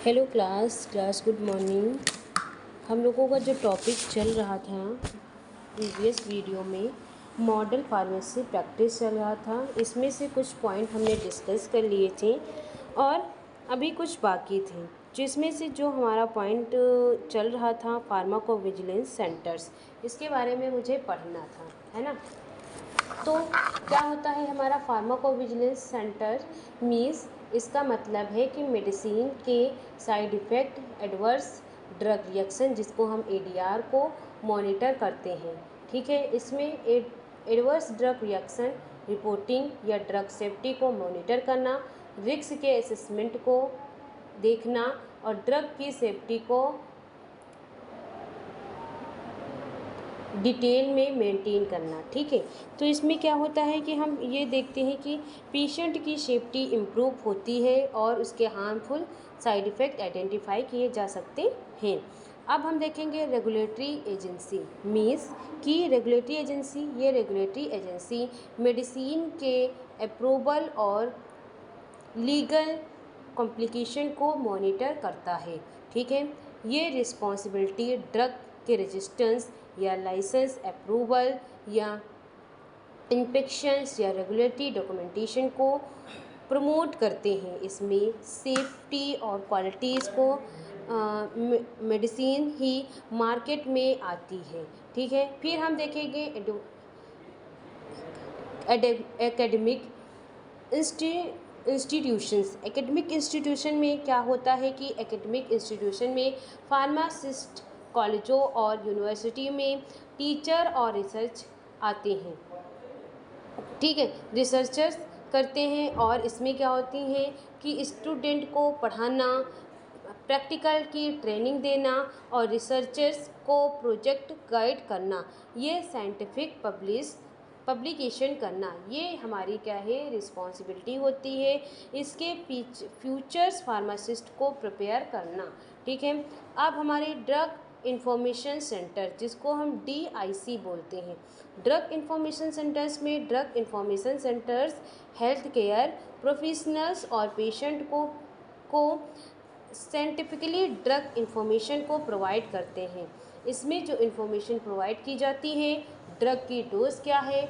Hello class good morning. हम लोगों का जो टॉपिक चल रहा था प्रीवियस वीडियो में मॉडल फार्मेसी प्रैक्टिस चल रहा था। इसमें से कुछ पॉइंट हमने डिस्कस कर लिए थे और अभी कुछ बाकी थे, जिसमें से जो हमारा पॉइंट चल रहा था फार्माकोविजिलेंस सेंटर्स, इसके बारे में मुझे पढ़ना था, है ना। तो क्या होता है हमारा फार्माकोविजिलेंस सेंटर मीन्स, इसका मतलब है कि मेडिसिन के side effect, adverse drug reaction, जिसको हम एडीआर को मॉनिटर करते हैं। ठीक है, इसमें एडवर्स ड्रग रिएक्शन रिपोर्टिंग या ड्रग सेफ्टी को मॉनिटर करना, रिस्क के असेसमेंट को देखना और ड्रग की सेफ्टी को डिटेल में मेंटेन करना। ठीक है, तो इसमें क्या होता है कि हम ये देखते हैं कि पेशेंट की सेफ्टी इम्प्रूव होती है और उसके हार्मफुल साइड इफ़ेक्ट आइडेंटिफाई किए जा सकते हैं। अब हम देखेंगे रेगुलेटरी एजेंसी मीन्स कि रेगुलेटरी एजेंसी, ये रेगुलेटरी एजेंसी मेडिसिन के अप्रूवल और लीगल कॉम्प्लिकेशन को मॉनिटर करता है। ठीक है, ये रिस्पॉन्सिबिलिटी ड्रग के रेजिस्टेंस या लाइसेंस अप्रूवल या इंस्पेक्शंस या रेगुलेटरी डॉक्यूमेंटेशन को प्रमोट करते हैं। इसमें सेफ्टी और क्वालिटीज़ को मेडिसिन ही मार्केट में आती है। ठीक है, फिर हम देखेंगे एकेडमिक इंस्टीट्यूशंस। एकेडमिक इंस्टीट्यूशन में क्या होता है कि एकेडमिक इंस्टीट्यूशन में फार्मासिस्ट कॉलेजों और यूनिवर्सिटी में टीचर और रिसर्च आते हैं। ठीक है, रिसर्चर्स करते हैं और इसमें क्या होती हैं कि स्टूडेंट को पढ़ाना, प्रैक्टिकल की ट्रेनिंग देना और रिसर्चर्स को प्रोजेक्ट गाइड करना, ये साइंटिफिक पब्लिकेशन करना, ये हमारी क्या है रिस्पॉन्सिबिलिटी होती है। इसके फ्यूचर्स फार्मासिस्ट को प्रिपेयर करना। ठीक है, अब हमारे ड्रग इंफॉर्मेशन सेंटर, जिसको हम DIC बोलते हैं, ड्रग इंफॉर्मेशन सेंटर्स में drug information centres health care professionals और पेशेंट को साइंटिफिकली ड्रग इंफॉर्मेशन को प्रोवाइड करते हैं। इसमें जो इंफॉर्मेशन प्रोवाइड की जाती है, ड्रग की डोज क्या है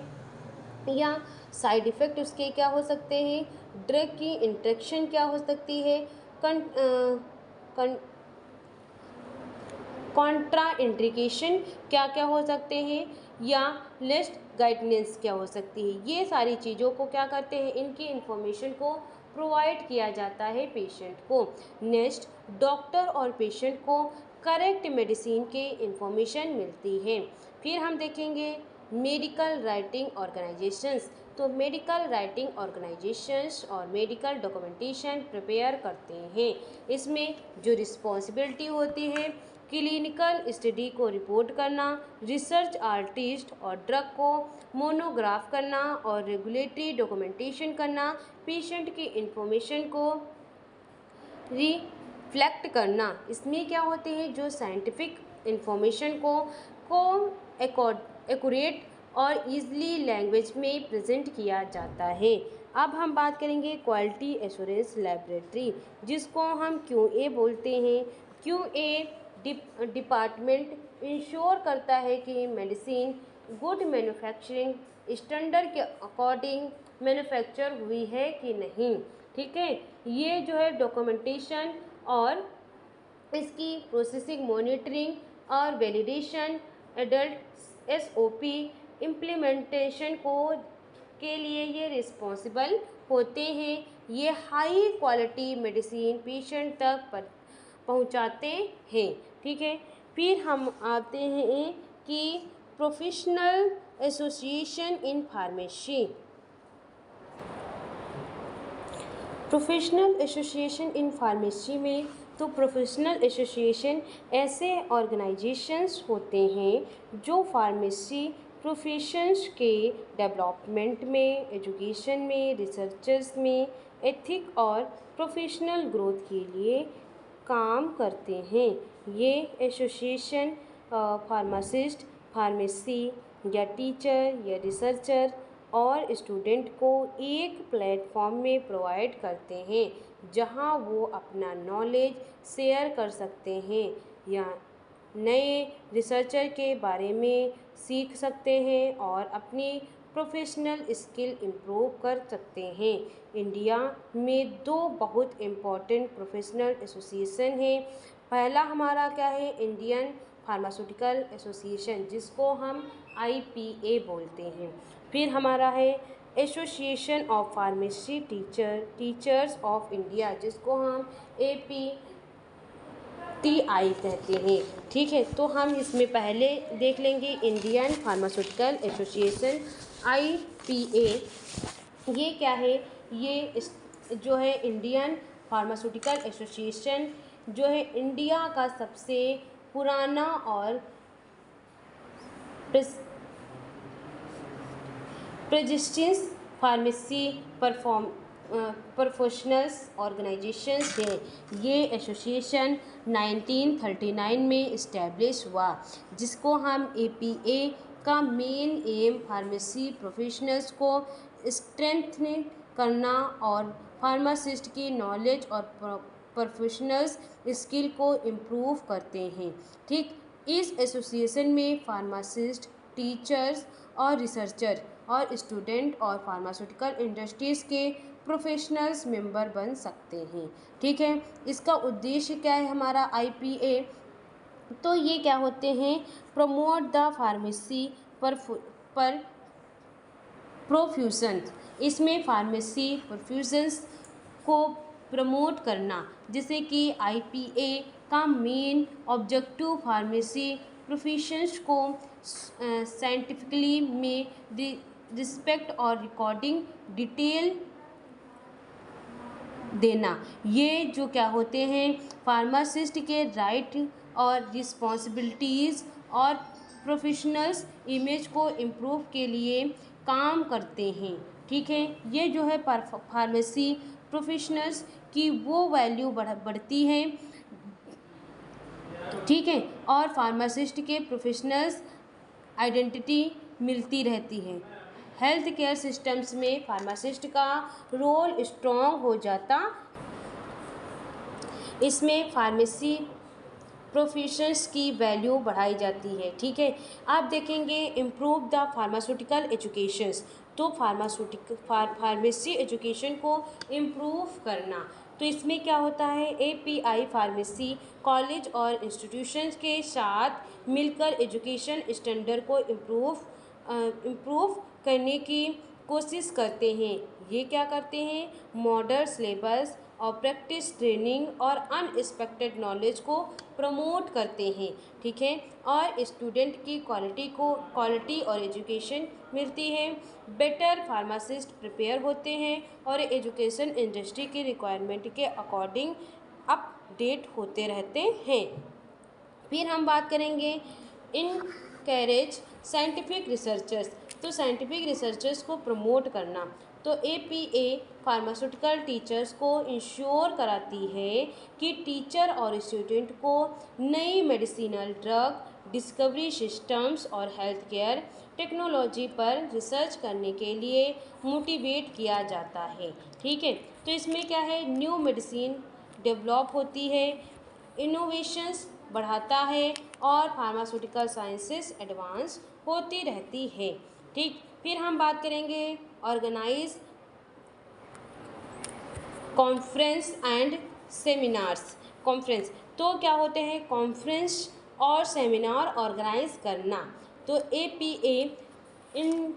या साइड इफ़ेक्ट उसके क्या हो सकते हैं, ड्रग की इंट्रैक्शन क्या हो सकती है, कॉन्ट्रा इंडिकेशन क्या क्या हो सकते हैं, या लिस्ट गाइडेंस क्या हो सकती है। ये सारी चीज़ों को क्या करते हैं, इनकी इंफॉर्मेशन को प्रोवाइड किया जाता है पेशेंट को। नेक्स्ट, डॉक्टर और पेशेंट को करेक्ट मेडिसिन के इंफॉर्मेशन मिलती है। फिर हम देखेंगे मेडिकल राइटिंग ऑर्गेनाइजेशंस। तो मेडिकल राइटिंग ऑर्गेनाइजेशंस और मेडिकल डॉक्यूमेंटेशन प्रिपेयर करते हैं। इसमें जो रिस्पॉन्सिबिलिटी होती है, क्लिनिकल स्टडी को रिपोर्ट करना, रिसर्च आर्टिस्ट और ड्रग को मोनोग्राफ करना और रेगुलेटरी डॉक्यूमेंटेशन करना, पेशेंट की इंफॉर्मेशन को रिफ्लेक्ट करना। इसमें क्या होते हैं, जो साइंटिफिक इंफॉर्मेशन को एक्यूरेट और ईजली लैंग्वेज में प्रेजेंट किया जाता है। अब हम बात करेंगे क्वालिटी एश्योरेंस लैबोरेटरी, जिसको हम QA बोलते हैं। QA डिपार्टमेंट इंश्योर करता है कि मेडिसिन गुड मैन्युफैक्चरिंग स्टैंडर्ड के अकॉर्डिंग मैन्युफैक्चर हुई है कि नहीं। ठीक है, ये जो है डॉक्यूमेंटेशन और इसकी प्रोसेसिंग मॉनिटरिंग और वैलिडेशन, एडल्ट SOP इम्प्लीमेंटेशन को के लिए ये रिस्पॉन्सिबल होते हैं। ये हाई क्वालिटी मेडिसिन पेशेंट तक पहुंचाते हैं। ठीक है, फिर हम आते हैं कि professional association in pharmacy. Professional association in pharmacy में, तो प्रोफेशनल एसोसिएशन ऐसे ऑर्गेनाइजेशंस होते हैं जो फार्मेसी प्रोफेशंस के डेवलपमेंट में, एजुकेशन में, रिसर्चेस में, एथिक और प्रोफेशनल ग्रोथ के लिए काम करते हैं। ये एसोसिएशन फार्मासिस्ट, फार्मेसी या टीचर या रिसर्चर और स्टूडेंट को एक प्लेटफॉर्म में प्रोवाइड करते हैं जहां वो अपना नॉलेज शेयर कर सकते हैं या नए रिसर्चर के बारे में सीख सकते हैं और अपनी प्रोफेशनल स्किल इम्प्रूव कर सकते हैं। इंडिया में दो बहुत इम्पोर्टेंट प्रोफेशनल एसोसिएशन हैं। पहला हमारा क्या है, इंडियन फार्मास्यूटिकल एसोसिएशन, जिसको हम IPA बोलते हैं। फिर हमारा है association of pharmacy teachers of India, जिसको हम APTI कहते हैं। ठीक है, तो हम इसमें पहले देख लेंगे इंडियन फार्मास्यूटिकल एसोसिएशन IPA। ये क्या है, ये जो है इंडियन फार्मास्यूटिकल एसोसिएशन जो है इंडिया का सबसे पुराना और प्रेस्टिजियस फार्मेसी प्रोफेशनल्स ऑर्गेनाइजेशंस है। ये एसोसिएशन 1939 में इस्टेब्लिश हुआ, जिसको हम APA का मेन एम फार्मेसी प्रोफेशनल्स को स्ट्रेंथन करना और फार्मासिस्ट की नॉलेज और प्रोफेशनल्स स्किल को इम्प्रूव करते हैं। ठीक, इस एसोसिएशन में फार्मासिस्ट, टीचर्स और रिसर्चर और स्टूडेंट और फार्मास्यूटिकल इंडस्ट्रीज़ के प्रोफेशनल्स मेंबर बन सकते हैं। ठीक है, इसका उद्देश्य क्या है हमारा IPA, तो ये क्या होते हैं, प्रमोट द फार्मेसी पर प्रोफ्यूजन। इसमें फार्मेसी प्रोफ्यूजन्स को प्रमोट करना, जैसे कि IPA का मेन ऑब्जेक्टिव फार्मेसी प्रोफेशंस को साइंटिफिकली में रिस्पेक्ट और रिकॉर्डिंग डिटेल देना। ये जो क्या होते हैं, फार्मासिस्ट के राइट और रिस्पॉन्सिबिलिटीज़ और प्रोफेशनल्स इमेज को इम्प्रूव के लिए काम करते हैं। ठीक है, ये जो है फार्मेसी प्रोफेशनल्स की वो वैल्यू बढ़ती है। ठीक है, और फार्मासिस्ट के प्रोफेशनल्स आइडेंटिटी मिलती रहती है। हेल्थ केयर सिस्टम्स में फार्मासिस्ट का रोल स्ट्रॉन्ग हो जाता। इसमें फार्मेसी प्रोफेशंस की वैल्यू बढ़ाई जाती है। ठीक है, आप देखेंगे इम्प्रूव द फार्मास्यूटिकल एजुकेशंस, तो फार्मेसी एजुकेशन को इम्प्रूव करना, तो इसमें क्या होता है, API फार्मेसी कॉलेज और इंस्टीट्यूशंस के साथ मिलकर एजुकेशन स्टैंडर्ड को इम्प्रूव करने की कोशिश करते हैं। ये क्या करते हैं, मॉडर्न सिलेबस और प्रैक्टिस ट्रेनिंग और अनएक्सपेक्टेड नॉलेज को प्रमोट करते हैं। ठीक है, और स्टूडेंट की क्वालिटी और एजुकेशन मिलती है। बेटर फार्मासिस्ट प्रिपेयर होते हैं और एजुकेशन इंडस्ट्री की रिक्वायरमेंट के अकॉर्डिंग अपडेट होते रहते हैं। फिर हम बात करेंगे इनकरेज साइंटिफिक रिसर्चर्स, तो साइंटिफिक रिसर्चर्स को प्रमोट करना, तो APA फार्मास्यूटिकल टीचर्स को इंश्योर कराती है कि टीचर और स्टूडेंट को नई मेडिसिनल ड्रग डिस्कवरी सिस्टम्स और हेल्थ केयर टेक्नोलॉजी पर रिसर्च करने के लिए मोटिवेट किया जाता है। ठीक है, तो इसमें क्या है, न्यू मेडिसिन डेवलप होती है, इनोवेशंस बढ़ाता है और फार्मास्यूटिकल साइंसेस एडवांस होती रहती है। ठीक, फिर हम बात करेंगे organise conference and seminars. Conference, तो क्या होते हैं, कॉन्फ्रेंस और सेमिनार ऑर्गेनाइज करना, तो APA इन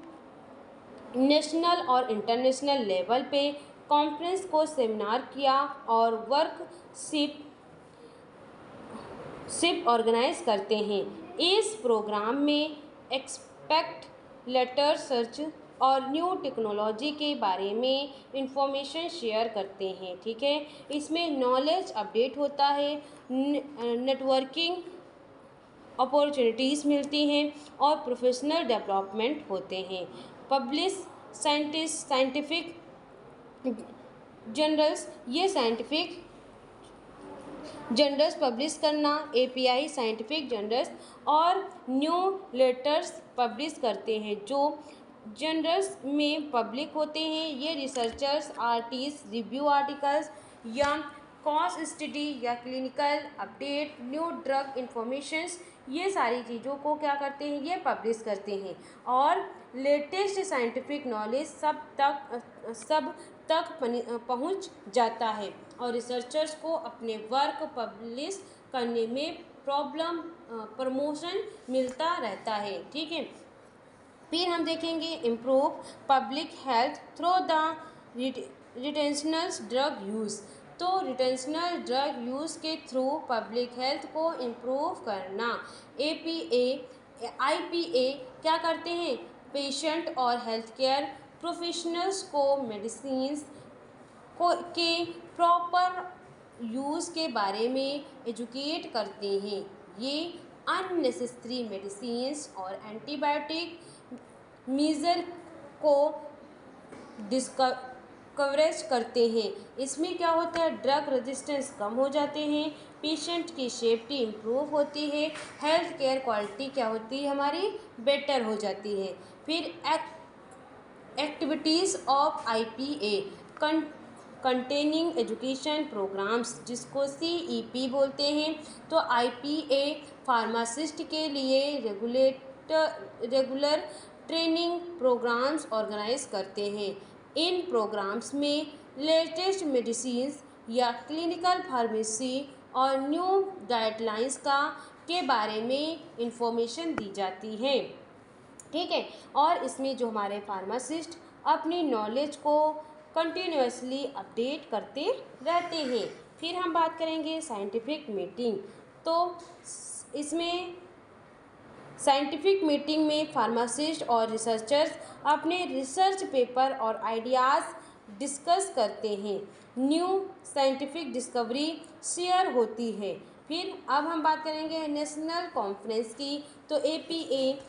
नेशनल और इंटरनेशनल लेवल पे कॉन्फ्रेंस को सेमिनार किया और वर्कशिप ऑर्गेनाइज करते हैं। इस प्रोग्राम में एक्सपेक्ट लेटर सर्च और न्यू टेक्नोलॉजी के बारे में इंफॉर्मेशन शेयर करते हैं। ठीक है, इसमें नॉलेज अपडेट होता है, नेटवर्किंग अपॉर्चुनिटीज़ मिलती हैं और प्रोफेशनल डेवलपमेंट होते हैं। पब्लिश साइंटिफिक जर्नल्स, ये साइंटिफिक जर्नल्स पब्लिश करना, API साइंटिफिक जर्नल्स और न्यू लेटर्स पब्लिश करते हैं, जो जर्नल्स में पब्लिक होते हैं। ये रिसर्चर्स, आर्टिस्ट, रिव्यू आर्टिकल्स या कॉज स्टडी या clinical update, new drug informations, ये सारी चीज़ों को क्या करते हैं, ये पब्लिश करते हैं। और लेटेस्ट साइंटिफिक नॉलेज सब तक पहुंच जाता है और रिसर्चर्स को अपने वर्क पब्लिश करने में प्रमोशन मिलता रहता है। ठीक है, फिर हम देखेंगे improve public health through the rational drug use. तो रिटेंशनल ड्रग यूज़ के थ्रू पब्लिक हेल्थ को इम्प्रूव करना। आईपीए क्या करते हैं, पेशेंट और हेल्थ केयर प्रोफेशनल्स को मेडिसिन्स के प्रॉपर यूज़ के बारे में एजुकेट करते हैं। ये अननेसेसरी मेडिसिन्स और एंटीबायोटिक मीज़र को कवरेज करते हैं। इसमें क्या होता है, ड्रग रेजिस्टेंस कम हो जाते हैं, पेशेंट की सेफ्टी इम्प्रूव होती है, हेल्थ केयर क्वालिटी क्या होती है हमारी, बेटर हो जाती है। फिर activities of IPA continuing education programmes, जिसको सीईपी बोलते हैं। तो आईपीए फार्मासिस्ट के लिए रेगुलर ट्रेनिंग प्रोग्राम्स ऑर्गेनाइज करते हैं। इन प्रोग्राम्स में लेटेस्ट मेडिसिन्स या क्लिनिकल फार्मेसी और न्यू गाइडलाइंस के बारे में इंफॉर्मेशन दी जाती है। ठीक है, और इसमें जो हमारे फार्मासिस्ट अपनी नॉलेज को कंटिन्यूसली अपडेट करते रहते हैं। फिर हम बात करेंगे साइंटिफिक मीटिंग। तो इसमें साइंटिफिक मीटिंग में फार्मासिस्ट और रिसर्चर्स अपने रिसर्च पेपर और आइडियाज़ डिस्कस करते हैं, न्यू साइंटिफिक डिस्कवरी शेयर होती है। फिर अब हम बात करेंगे नेशनल कॉन्फ्रेंस की। तो एपीए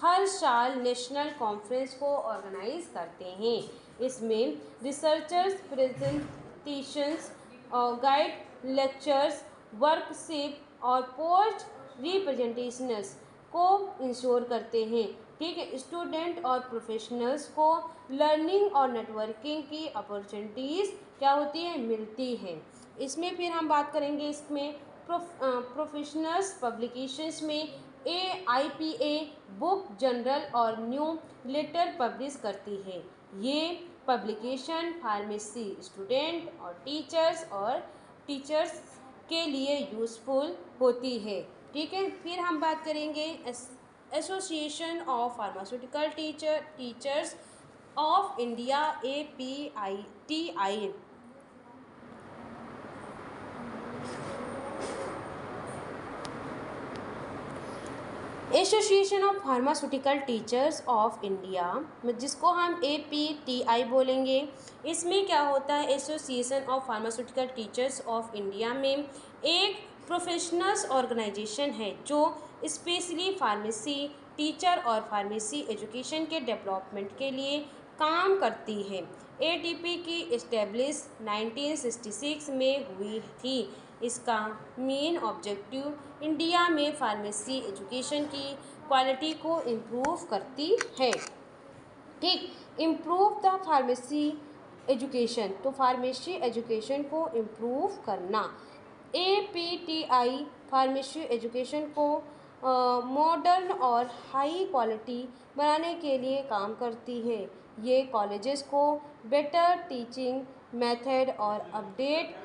हर साल नेशनल कॉन्फ्रेंस को ऑर्गेनाइज करते हैं। इसमें रिसर्चर्स प्रेजेंटेशंस और गाइड लेक्चर्स, वर्कशिप और पोस्ट रिप्रेजेंटेशंस को इंश्योर करते हैं। ठीक है, स्टूडेंट और प्रोफेशनल्स को लर्निंग और नेटवर्किंग की अपॉर्चुनिटीज़ क्या होती है, मिलती हैं। इसमें फिर हम बात करेंगे इसमें प्रोफेशनल्स पब्लिकेशंस में AIPA बुक, जर्नल और न्यू लेटर पब्लिश करती है। ये पब्लिकेशन फार्मेसी स्टूडेंट और टीचर्स के लिए यूज़फुल होती है। ठीक है, फिर हम बात करेंगे association of pharmaceutical teachers of India APITI। Association of pharmaceutical teachers of India, जिसको हम APTI बोलेंगे। इसमें क्या होता है, association of pharmaceutical teachers of India में एक प्रोफेशनल्स ऑर्गेनाइजेशन है जो स्पेशली फार्मेसी टीचर और फार्मेसी एजुकेशन के डेवलपमेंट के लिए काम करती है। ATP की इस्टेब्लिश 1966 में हुई थी। इसका मेन ऑब्जेक्टिव इंडिया में फार्मेसी एजुकेशन की क्वालिटी को इम्प्रूव करती है। ठीक, इम्प्रूव द फार्मेसी एजुकेशन, तो फार्मेसी एजुकेशन को इम्प्रूव करना। APTI फार्मेसी एजुकेशन को मॉडर्न और हाई क्वालिटी बनाने के लिए काम करती है। ये कॉलेजेस को बेटर टीचिंग मेथड और अपडेट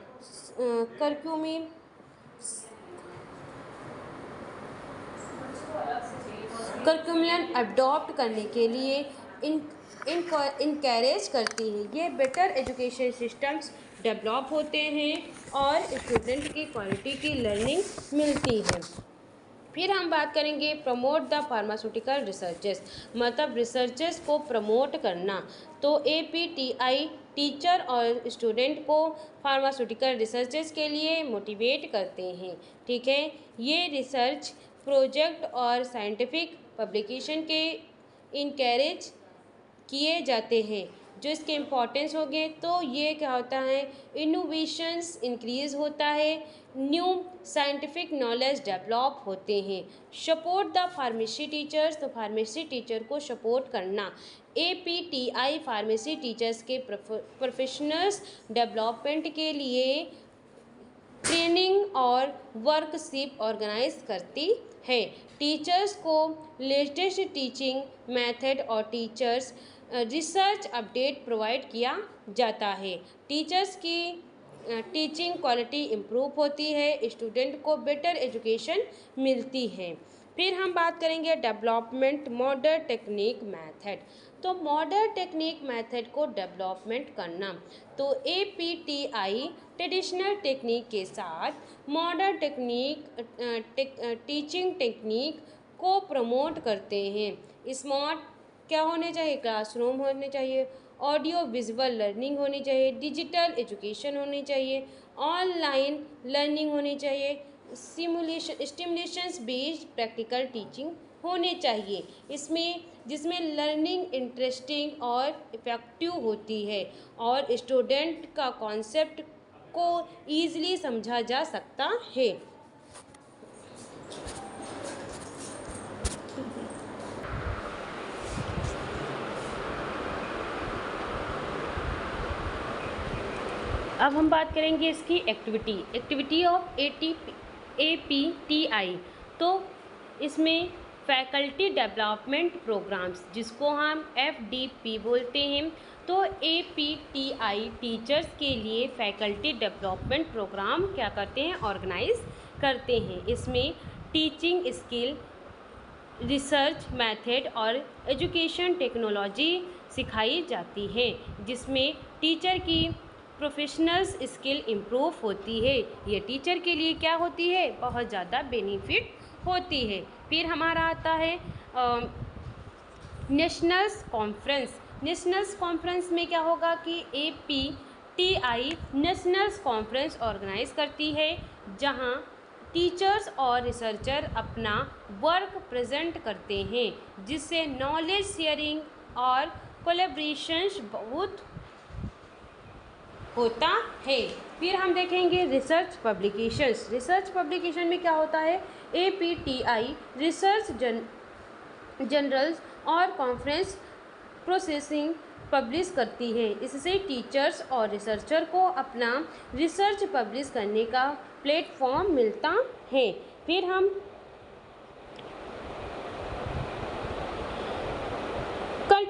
करिकुलम अडॉप्ट करने के लिए इनकरेज करती है। ये बेटर एजुकेशन सिस्टम्स डेवलप होते हैं और स्टूडेंट की क्वालिटी की लर्निंग मिलती है। फिर हम बात करेंगे प्रमोट द फार्मास्यूटिकल रिसर्चेस, मतलब रिसर्चेस को प्रमोट करना। तो APTI टीचर और स्टूडेंट को फार्मास्यूटिकल रिसर्चेस के लिए मोटिवेट करते हैं। ठीक है, ये रिसर्च प्रोजेक्ट और साइंटिफिक पब्लिकेशन के इनकरेज किए जाते हैं। जो इसके इम्पोर्टेंस हो गए, तो ये क्या होता है, इनोवेशंस इंक्रीज होता है, न्यू साइंटिफिक नॉलेज डेवलप होते हैं। सपोर्ट द फार्मेसी टीचर्स, तो फार्मेसी टीचर को सपोर्ट करना। APTI फार्मेसी टीचर्स के प्रोफेशनल्स डेवलपमेंट के लिए ट्रेनिंग और वर्कशिप ऑर्गेनाइज करती है। टीचर्स को लेटेस्ट टीचिंग मेथड और टीचर्स रिसर्च अपडेट प्रोवाइड किया जाता है। टीचर्स की टीचिंग क्वालिटी इम्प्रूव होती है, स्टूडेंट को बेटर एजुकेशन मिलती है। फिर हम बात करेंगे डेवलपमेंट मॉडर्न टेक्निक मेथड। तो मॉडर्न टेक्निक मेथड को डेवलपमेंट करना, तो APTI ट्रेडिशनल टेक्निक के साथ मॉडर्न टीचिंग टेक्निक को प्रमोट करते हैं। स्मार्ट क्या होने चाहिए, क्लासरूम होने चाहिए, ऑडियो विजुअल लर्निंग होनी चाहिए, डिजिटल एजुकेशन होनी चाहिए, ऑनलाइन लर्निंग होनी चाहिए, स्टिमुलेशंस बेस्ड प्रैक्टिकल टीचिंग होने चाहिए, इसमें जिसमें लर्निंग इंटरेस्टिंग और इफ़ेक्टिव होती है और स्टूडेंट का कॉन्सेप्ट को ईजिली समझा जा सकता है। अब हम बात करेंगे इसकी एक्टिविटी ऑफ APTI। तो इसमें फैकल्टी डेवलपमेंट प्रोग्राम्स, जिसको हम FDP बोलते हैं, तो APTI टीचर्स के लिए फैकल्टी डेवलपमेंट प्रोग्राम क्या करते हैं, ऑर्गेनाइज करते हैं। इसमें टीचिंग स्किल, रिसर्च मेथड और एजुकेशन टेक्नोलॉजी सिखाई जाती है, जिसमें टीचर की प्रोफेशनल्स स्किल इम्प्रूव होती है। ये टीचर के लिए क्या होती है, बहुत ज़्यादा बेनिफिट होती है। फिर हमारा आता है नेशनल्स कॉन्फ्रेंस। नेशनल्स कॉन्फ्रेंस में क्या होगा कि APTI नेशनल्स कॉन्फ्रेंस ऑर्गेनाइज करती है, जहां टीचर्स और रिसर्चर अपना वर्क प्रेजेंट करते हैं, जिससे नॉलेज शेयरिंग और कोलैबोरेशंस बहुत होता है। फिर हम देखेंगे रिसर्च पब्लिकेशंस। रिसर्च पब्लिकेशन में क्या होता है, APTI रिसर्च जर्नल्स और कॉन्फ्रेंस प्रोसेसिंग पब्लिश करती है। इससे टीचर्स और रिसर्चर को अपना रिसर्च पब्लिश करने का प्लेटफॉर्म मिलता है। फिर हम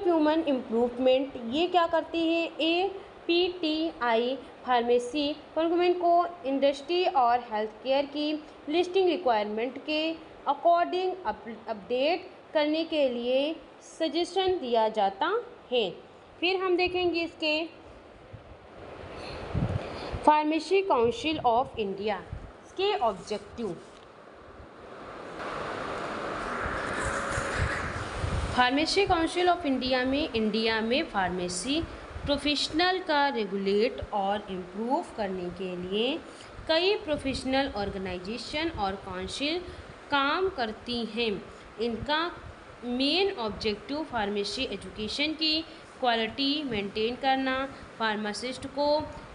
ह्यूमन इम्प्रूवमेंट, ये क्या करती है, APTI फार्मेसी प्रोक्योरमेंट को इंडस्ट्री और हेल्थ केयर की लिस्टिंग रिक्वायरमेंट के अकॉर्डिंग अपडेट करने के लिए सजेशन दिया जाता है। फिर हम देखेंगे इसके फार्मेसी काउंसिल ऑफ इंडिया, इसके objective. Pharmacy council of India में फार्मेसी प्रोफेशनल का रेगुलेट और इम्प्रूव करने के लिए कई प्रोफेशनल ऑर्गेनाइजेशन और काउंसिल काम करती हैं। इनका मेन ऑब्जेक्टिव फार्मेसी एजुकेशन की क्वालिटी मेंटेन करना, फार्मासिस्ट को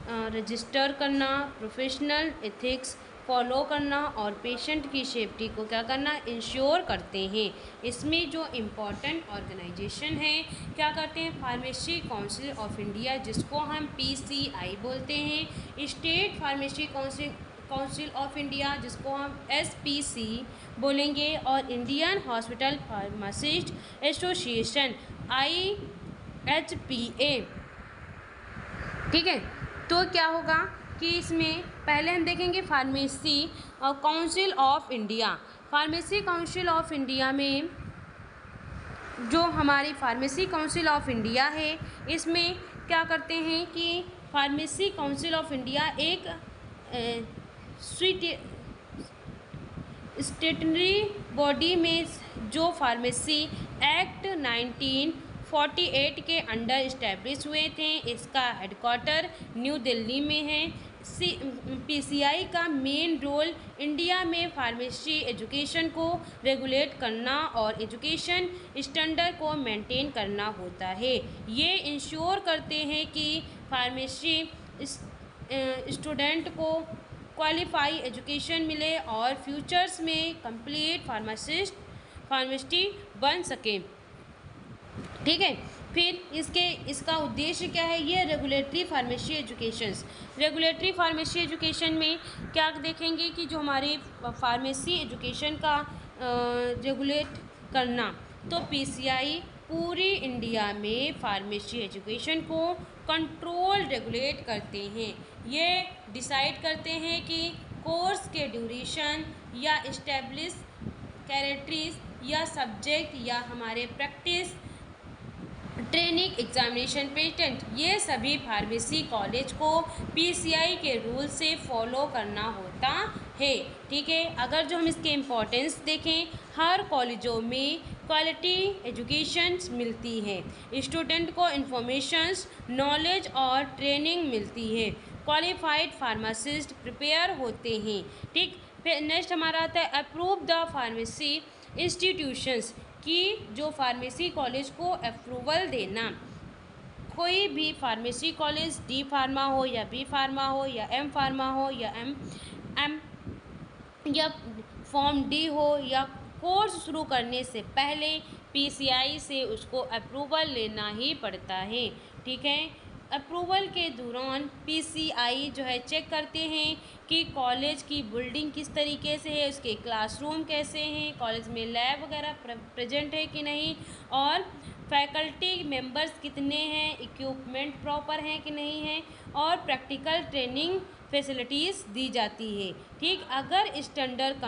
रजिस्टर करना, प्रोफेशनल एथिक्स फॉलो करना और पेशेंट की सेफ्टी को क्या करना, इंश्योर करते हैं। इसमें जो इम्पोर्टेंट ऑर्गेनाइजेशन है क्या करते हैं, फार्मेसी काउंसिल ऑफ इंडिया, जिसको हम PCI बोलते हैं, state pharmacy council of India, जिसको हम SPC बोलेंगे, और Indian hospital pharmacist association IHPA। ठीक है, तो क्या होगा कि इसमें पहले हम देखेंगे pharmacy council of India. Pharmacy council of India में जो हमारी फार्मेसी काउंसिल ऑफ इंडिया है, इसमें क्या करते हैं कि फार्मेसी काउंसिल ऑफ इंडिया एक स्टेटरी बॉडी में जो फार्मेसी एक्ट 1948 के अंडर इस्टेब्लिश हुए थे। इसका हेडक्वार्टर न्यू दिल्ली में है। पीसीआई का मेन रोल इंडिया में फार्मेसी एजुकेशन को रेगुलेट करना और एजुकेशन स्टैंडर्ड को मेंटेन करना होता है। ये इंश्योर करते हैं कि फार्मेसी स्टूडेंट को क्वालिफाई एजुकेशन मिले और फ्यूचर्स में कंप्लीट फार्मासिस्ट बन सकें। ठीक है, फिर इसका उद्देश्य क्या है? ये रेगुलेटरी फार्मेसी एजुकेशन में क्या देखेंगे कि जो हमारे फार्मेसी एजुकेशन का रेगुलेट करना, तो पीसीआई पूरी इंडिया में फार्मेसी एजुकेशन को कंट्रोल रेगुलेट करते हैं। ये डिसाइड करते हैं कि कोर्स के ड्यूरेशन या इस्टेब्लिश कैरेक्टरीज या सब्जेक्ट या हमारे प्रैक्टिस ट्रेनिंग एग्जामिनेशन पेटेंट, ये सभी फार्मेसी कॉलेज को पीसीआई के रूल से फॉलो करना होता है। ठीक है, अगर जो हम इसके इम्पोर्टेंस देखें, हर कॉलेजों में क्वालिटी एजुकेशन मिलती है, स्टूडेंट को इंफॉर्मेशंस, नॉलेज और ट्रेनिंग मिलती है, क्वालिफाइड फार्मासिस्ट प्रिपेयर होते हैं। ठीक, फिर नेक्स्ट हमारा आता है अप्रूव द फार्मेसी इंस्टीट्यूशंस, कि जो फार्मेसी कॉलेज को अप्रूवल देना। कोई भी फार्मेसी कॉलेज डी फार्मा हो या बी फार्मा हो या एम फार्मा हो या एम या फॉर्म डी हो, या कोर्स शुरू करने से पहले पीसीआई से उसको अप्रूवल लेना ही पड़ता है। ठीक है, अप्रूवल के दौरान पीसीआई जो है चेक करते हैं कि कॉलेज की बिल्डिंग किस तरीके से है, उसके क्लासरूम कैसे हैं, कॉलेज में लैब वगैरह प्रेजेंट है कि नहीं, और फैकल्टी मेंबर्स कितने हैं, इक्विपमेंट प्रॉपर हैं कि नहीं है, और प्रैक्टिकल ट्रेनिंग फैसिलिटीज़ दी जाती है। ठीक, अगर स्टैंडर्ड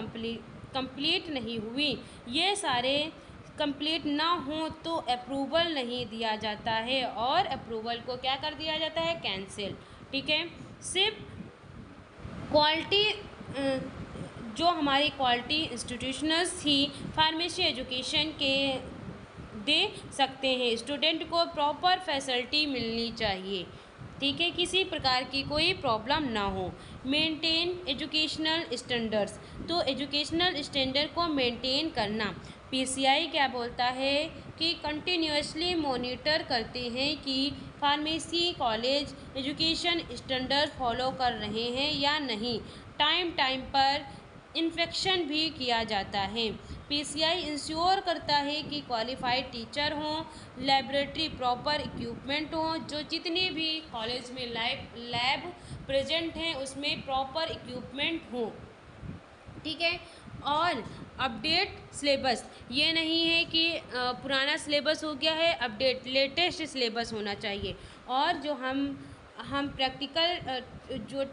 कंप्लीट नहीं हुई, ये सारे कंप्लीट ना हो तो अप्रूवल नहीं दिया जाता है, और अप्रूवल को क्या कर दिया जाता है? कैंसिल। ठीक है, सिर्फ क्वालिटी जो हमारी क्वालिटी इंस्टीट्यूशंस ही फार्मेसी एजुकेशन के दे सकते हैं। स्टूडेंट को प्रॉपर फैसिलिटी मिलनी चाहिए। ठीक है, किसी प्रकार की कोई प्रॉब्लम ना हो। मेंटेन एजुकेशनल स्टैंडर्ड्स, तो एजुकेशनल स्टैंडर्ड को मेंटेन करना, पीसीआई क्या बोलता है कि कंटिन्यूसली मॉनिटर करते हैं कि pharmacy college education standard follow कर रहे हैं या नहीं। टाइम पर इंस्पेक्शन भी किया जाता है। पीसीआई इंश्योर करता है कि क्वालिफाइड टीचर हों, लैबोरेटरी प्रॉपर इक्विपमेंट हों, जो जितने भी कॉलेज में लैब प्रेजेंट हैं उसमें प्रॉपर इक्विपमेंट हों। ठीक है, और अपडेट सिलेबस, ये नहीं है कि पुराना सिलेबस हो गया है, अपडेट लेटेस्ट सिलेबस होना चाहिए। और जो हम प्रैक्टिकल जो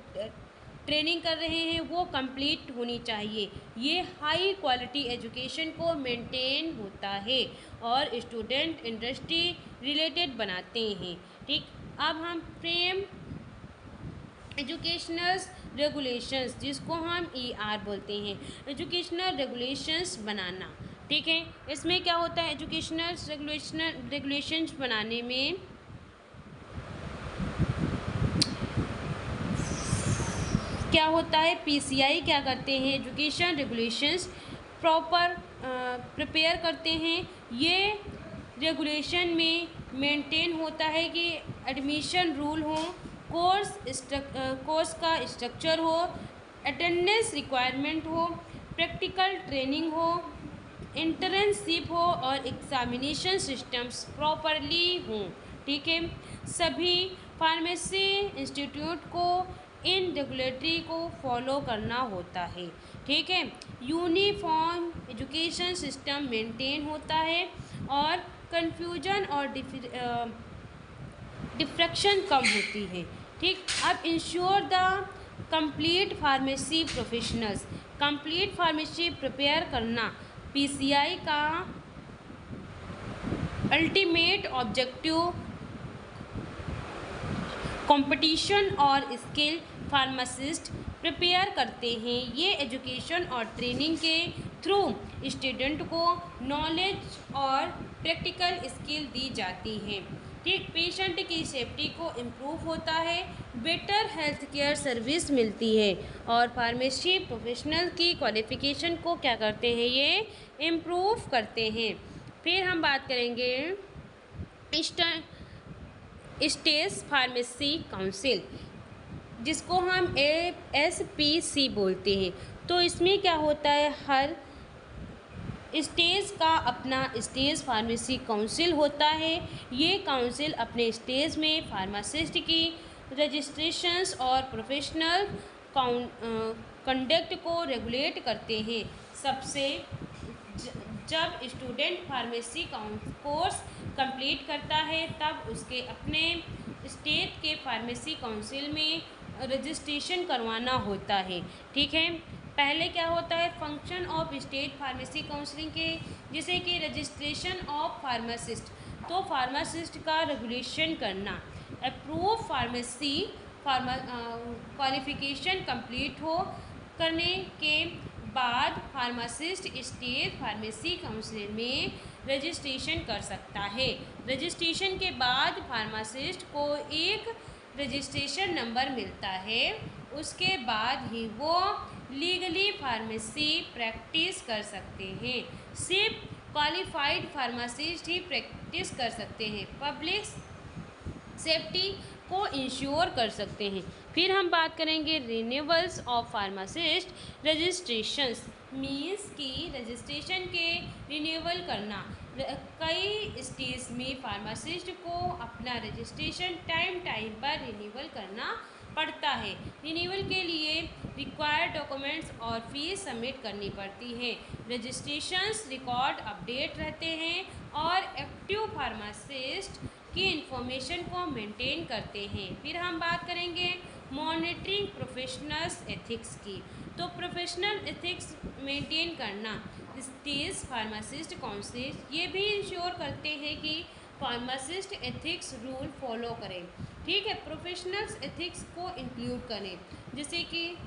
ट्रेनिंग कर रहे हैं वो कंप्लीट होनी चाहिए। ये हाई क्वालिटी एजुकेशन को मेंटेन होता है और स्टूडेंट इंडस्ट्री रिलेटेड बनाते हैं। ठीक, अब हम फ्रेम एजुकेशनल रेगुलेशंस, जिसको हम ईआर बोलते हैं, एजुकेशनल रेगुलेशंस बनाना। ठीक है, इसमें क्या होता है? एजुकेशनल रेगुलेशंस बनाने में क्या होता है? पीसीआई क्या करते हैं? एजुकेशन रेगुलेशंस प्रॉपर प्रिपेयर करते हैं। ये रेगुलेशन में मेंटेन होता है कि एडमिशन रूल हो, कोर्स का स्ट्रक्चर हो, अटेंडेंस रिक्वायरमेंट हो, प्रैक्टिकल ट्रेनिंग हो, इंटर्नशिप हो और एग्जामिनेशन सिस्टम्स प्रॉपरली हों। ठीक है, सभी फार्मेसी इंस्टीट्यूट को इन रेगुलेटरी को फॉलो करना होता है। ठीक है, यूनिफॉर्म एजुकेशन सिस्टम मेंटेन होता है और कन्फ्यूजन और डिफ्रैक्शन कम होती है। ठीक, अब ensure the complete pharmacy professionals, complete pharmacy prepare करना पीसीआई का अल्टीमेट ऑब्जेक्टिव कंपटीशन और स्किल फार्मासिस्ट प्रिपेयर करते हैं। ये एजुकेशन और ट्रेनिंग के थ्रू स्टूडेंट को नॉलेज और प्रैक्टिकल स्किल दी जाती है। ठीक, पेशेंट की सेफ्टी को इम्प्रूव होता है, बेटर हेल्थ केयर सर्विस मिलती है और फार्मेसी प्रोफेशनल की क्वालिफिकेशन को क्या करते हैं, ये इम्प्रूव करते हैं। फिर हम बात करेंगे स्टेट फार्मेसी काउंसिल, जिसको हम SPC बोलते हैं। तो इसमें क्या होता है, हर स्टेज का अपना स्टेज फार्मेसी काउंसिल होता है। ये काउंसिल अपने स्टेज में फार्मासिस्ट की रजिस्ट्रेशंस और प्रोफेशनल कंडक्ट को रेगुलेट करते हैं। जब स्टूडेंट फार्मेसी कोर्स कंप्लीट करता है तब उसके अपने स्टेट के फार्मेसी काउंसिल में रजिस्ट्रेशन करवाना होता है। ठीक है, पहले क्या होता है, function of state pharmacy counselling के, जैसे कि रजिस्ट्रेशन ऑफ फार्मासिस्ट, तो फार्मासिस्ट का रेगुलेशन करना, अप्रूव फार्मेसी क्वालिफिकेशन कंप्लीट हो करने के बाद फार्मासिस्ट स्टेट फार्मेसी काउंसिल में रजिस्ट्रेशन कर सकता है। रजिस्ट्रेशन के बाद फार्मासिस्ट को एक रजिस्ट्रेशन नंबर मिलता है, उसके बाद ही वो लीगली फार्मेसी प्रैक्टिस कर सकते हैं। सिर्फ क्वालिफाइड फार्मासिस्ट ही प्रैक्टिस कर सकते हैं, पब्लिक सेफ्टी को इंश्योर कर सकते हैं। फिर हम बात करेंगे renewals of pharmacist registrations, means की रजिस्ट्रेशन के रिन्यूअल करना। कई स्टेज में फार्मासिस्ट को अपना रजिस्ट्रेशन टाइम पर रिन्यूअल करना पड़ता है। रिन्यूअल के लिए रिक्वायर्ड डॉक्यूमेंट्स और फीस सबमिट करनी पड़ती है। रजिस्ट्रेशंस रिकॉर्ड अपडेट रहते हैं और एक्टिव फार्मासिस्ट की इंफॉर्मेशन को मेंटेन करते हैं। फिर हम बात करेंगे मॉनिटरिंग प्रोफेशनल्स एथिक्स की। तो प्रोफेशनल एथिक्स मेंटेन करना, स्टेट फार्मासिस्ट काउंसिल ये भी इंश्योर करते हैं कि फार्मासिस्ट एथिक्स रूल फॉलो करें। ठीक है, प्रोफेशनल्स एथिक्स को इंक्लूड करें, जैसे कि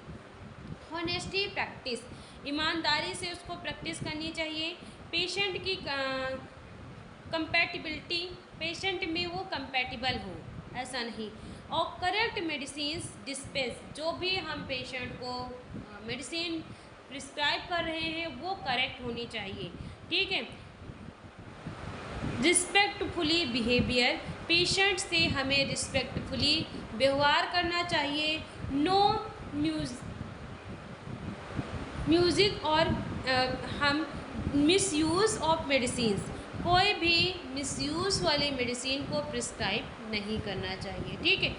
ऑनेस्टी प्रैक्टिस, ईमानदारी से उसको प्रैक्टिस करनी चाहिए। पेशेंट की कंपैटिबिलिटी, पेशेंट में वो कंपैटिबल हो, ऐसा नहीं। और करेक्ट मेडिसिन डिस्पेंस, जो भी हम पेशेंट को मेडिसिन प्रिस्क्राइब कर रहे हैं वो करेक्ट होनी चाहिए। ठीक है, रिस्पेक्टफुली बिहेवियर, पेशेंट से हमें रिस्पेक्टफुली व्यवहार करना चाहिए। नो म्यूज़िक और हम मिसयूज़ ऑफ मेडिसिन्स, कोई भी मिसयूज़ वाले मेडिसिन को प्रिस्क्राइब नहीं करना चाहिए। ठीक है,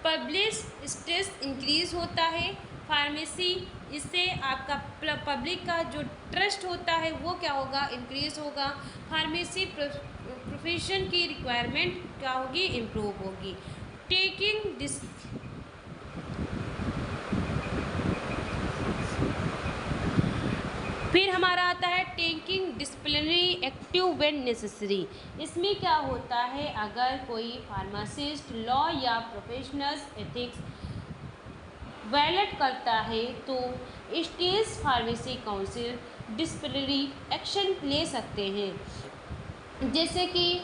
पब्लिक स्ट्रेस इंक्रीज़ होता है फार्मेसी, इससे आपका पब्लिक का जो ट्रस्ट होता है वो क्या होगा, इंक्रीज़ होगा। फार्मेसी प्रोफेशन की रिक्वायरमेंट क्या होगी, इम्प्रूव होगी। फिर हमारा आता है taking disciplinary active when necessary. इसमें क्या होता है, अगर कोई फार्मासिस्ट लॉ या प्रोफेशनल्स एथिक्स वायलेट करता है तो state pharmacy council disciplinary action ले सकते हैं, जैसे कि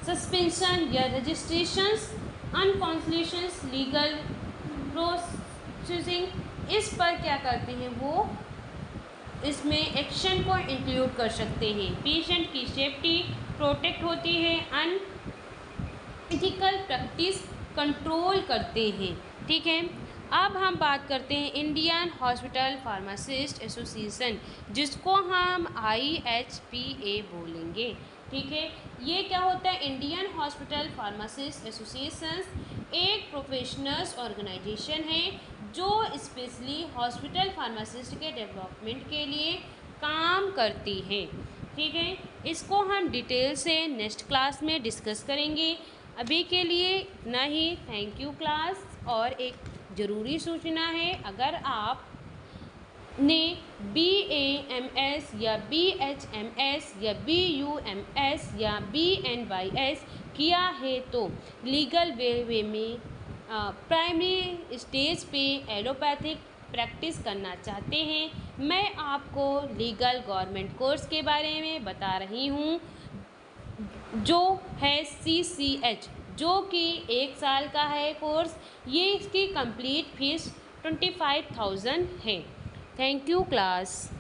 सस्पेंशन या रजिस्ट्रेशंस, अनकॉन्सलेशंस, लीगल प्रोसेसिंग, इस पर क्या करते हैं वो इसमें एक्शन को इंक्लूड कर सकते हैं। पेशेंट की सेफ्टी प्रोटेक्ट होती है, अनएथिकल प्रैक्टिस कंट्रोल करते हैं। ठीक है, अब हम बात करते हैं इंडियन हॉस्पिटल फार्मासिस्ट एसोसिएशन, जिसको हम IHPA बोलेंगे। ठीक है, ये क्या होता है, इंडियन हॉस्पिटल फार्मासिस्ट एसोसिएशन एक प्रोफेशनल्स ऑर्गेनाइजेशन है जो स्पेशली हॉस्पिटल फार्मासिस्ट के डेवलपमेंट के लिए काम करती है। ठीक है, इसको हम डिटेल से नेक्स्ट क्लास में डिस्कस करेंगे। अभी के लिए इतना ही। Thank you class. और एक ज़रूरी सूचना है, अगर आप ने BAMS या BHMS या BUMS या BNYS किया है तो लीगल वे में प्राइमरी स्टेज पे एलोपैथिक प्रैक्टिस करना चाहते हैं, मैं आपको लीगल गवर्नमेंट कोर्स के बारे में बता रही हूँ, जो है CCH जो कि 1 साल का है कोर्स। ये इसकी कंप्लीट फीस 25,000 है। Thank you class.